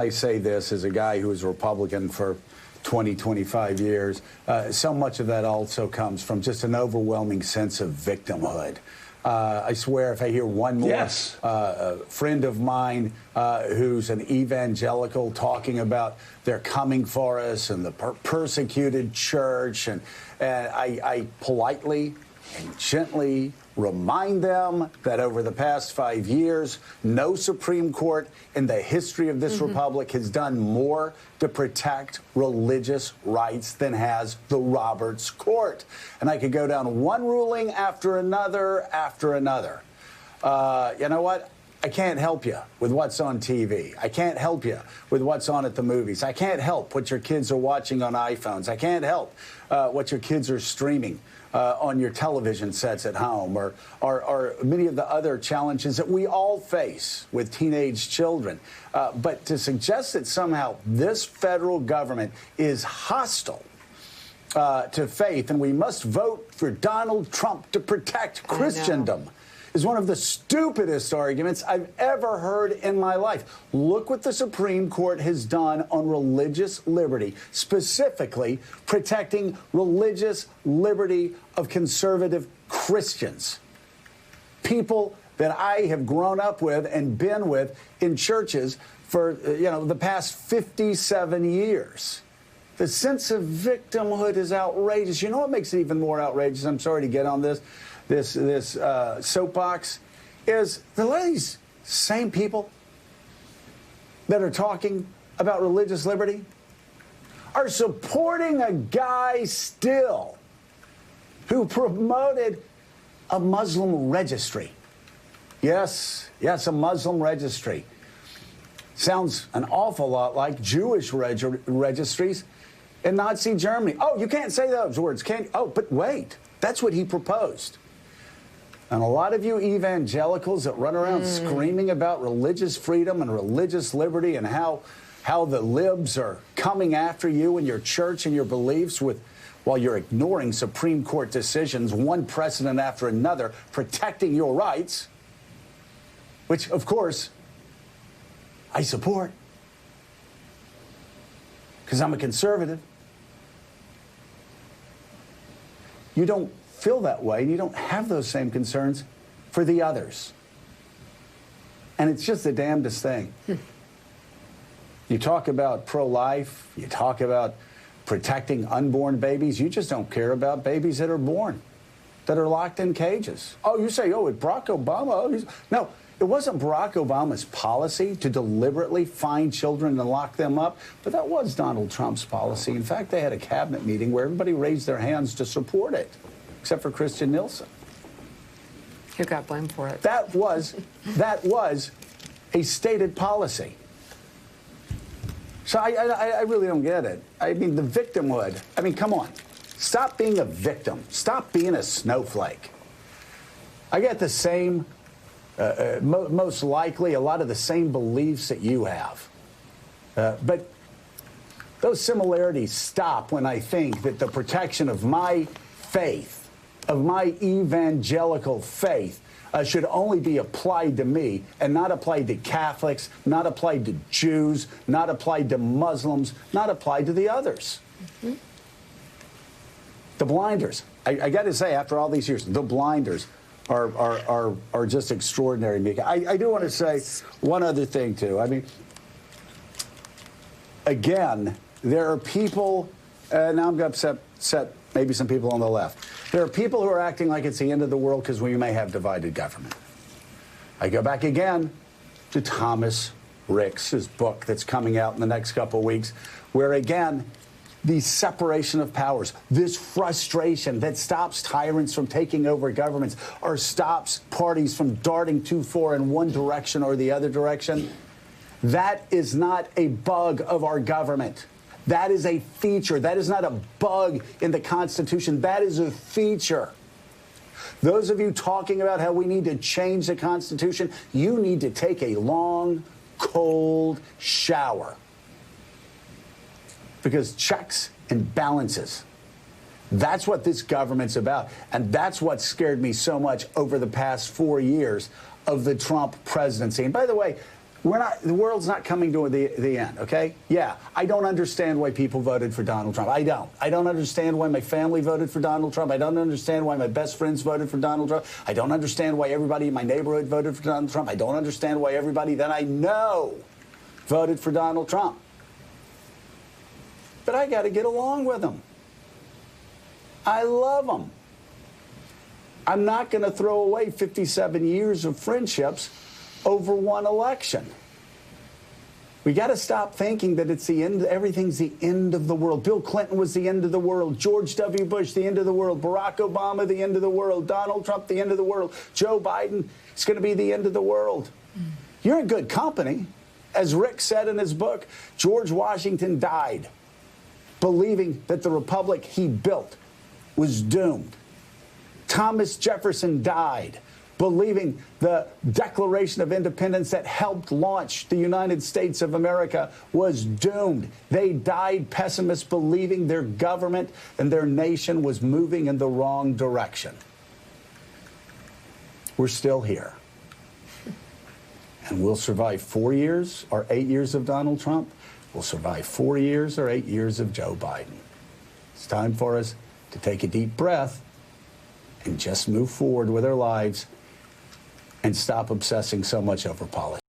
I say this as a guy who was a Republican for 20, 25 years. So much of that also comes from just an overwhelming sense of victimhood. I swear if I hear one more friend of mine who's an evangelical talking about they're coming for us and the persecuted church, and I politely and gently remind them that over the past 5 years, no Supreme Court in the history of this republic has done more to protect religious rights than has the Roberts Court. And I could go down one ruling after another after another. You know what? I can't help you with what's on TV. I can't help you with what's on at the movies. I can't help what your kids are watching on iPhones. I can't help what your kids are streaming on your television sets at home, or many of the other challenges that we all face with teenage children. But to suggest that somehow this federal government is hostile to faith and we must vote for Donald Trump to protect Christendom is one of the stupidest arguments I've ever heard in my life. Look what the Supreme Court has done on religious liberty, specifically protecting religious liberty of conservative Christians. People that I have grown up with and been with in churches for, the past 57 years. The sense of victimhood is outrageous. You know what makes it even more outrageous? I'm sorry to get on this soapbox, is the these same people that are talking about religious liberty are supporting a guy still who promoted a Muslim registry. Yes, a Muslim registry. Sounds an awful lot like Jewish registries in Nazi Germany. Oh, you can't say those words, can you? Oh, but wait, that's what he proposed. And a lot of you evangelicals that run around screaming about religious freedom and religious liberty and how the libs are coming after you and your church and your beliefs while you're ignoring Supreme Court decisions, one precedent after another, protecting your rights, which, of course, I support because I'm a conservative. You don't feel that way, and you don't have those same concerns for the others. And it's just the damnedest thing. You talk about pro-life, you talk about protecting unborn babies, you just don't care about babies that are born, that are locked in cages. Oh, you say, oh, it's Barack Obama. No, it wasn't Barack Obama's policy to deliberately find children and lock them up, but that was Donald Trump's policy. In fact, they had a cabinet meeting where everybody raised their hands to support it, except for Christian Nielsen. Who got blamed for it? That was a stated policy. So I really don't get it. I mean, the victimhood. I mean, come on. Stop being a victim. Stop being a snowflake. I got the same, most likely, a lot of the same beliefs that you have. But those similarities stop when I think that the protection of my faith, of my evangelical faith, should only be applied to me and not applied to Catholics, not applied to Jews, not applied to Muslims, not applied to the others. The blinders. I got to say, after all these years, the blinders are just extraordinary, Mika. I do want to say one other thing, too. I mean, again, there are people, now I'm going to upset maybe some people on the left. There are people who are acting like it's the end of the world because we may have divided government. I go back again to Thomas Ricks' book that's coming out in the next couple of weeks, where, again, the separation of powers, this frustration that stops tyrants from taking over governments or stops parties from darting too far in one direction or the other direction, that is not a bug of our government. That is a feature. That is not a bug in the Constitution. That is a feature. Those of you talking about how we need to change the Constitution, you need to take a long, cold shower. Because checks and balances, that's what this government's about. And that's what scared me so much over the past 4 years of the Trump presidency. And by the way, The world's not coming to the end, okay? Yeah, I don't understand why people voted for Donald Trump. I don't. I don't understand why my family voted for Donald Trump. I don't understand why my best friends voted for Donald Trump. I don't understand why everybody in my neighborhood voted for Donald Trump. I don't understand why everybody that I know voted for Donald Trump. But I got to get along with them. I love them. I'm not going to throw away 57 years of friendships over one election. We got to stop thinking that it's the end, everything's the end of the world. Bill Clinton was the end of the world. George W. Bush, the end of the world. Barack Obama, the end of the world. Donald Trump, the end of the world. Joe Biden, it's going to be the end of the world. You're in good company. As Rick said in his book, George Washington died believing that the republic he built was doomed. Thomas Jefferson died believing the Declaration of Independence that helped launch the United States of America was doomed. They died pessimists, believing their government and their nation was moving in the wrong direction. We're still here. And we'll survive 4 years or 8 years of Donald Trump. We'll survive 4 years or 8 years of Joe Biden. It's time for us to take a deep breath and just move forward with our lives and stop obsessing so much over politics.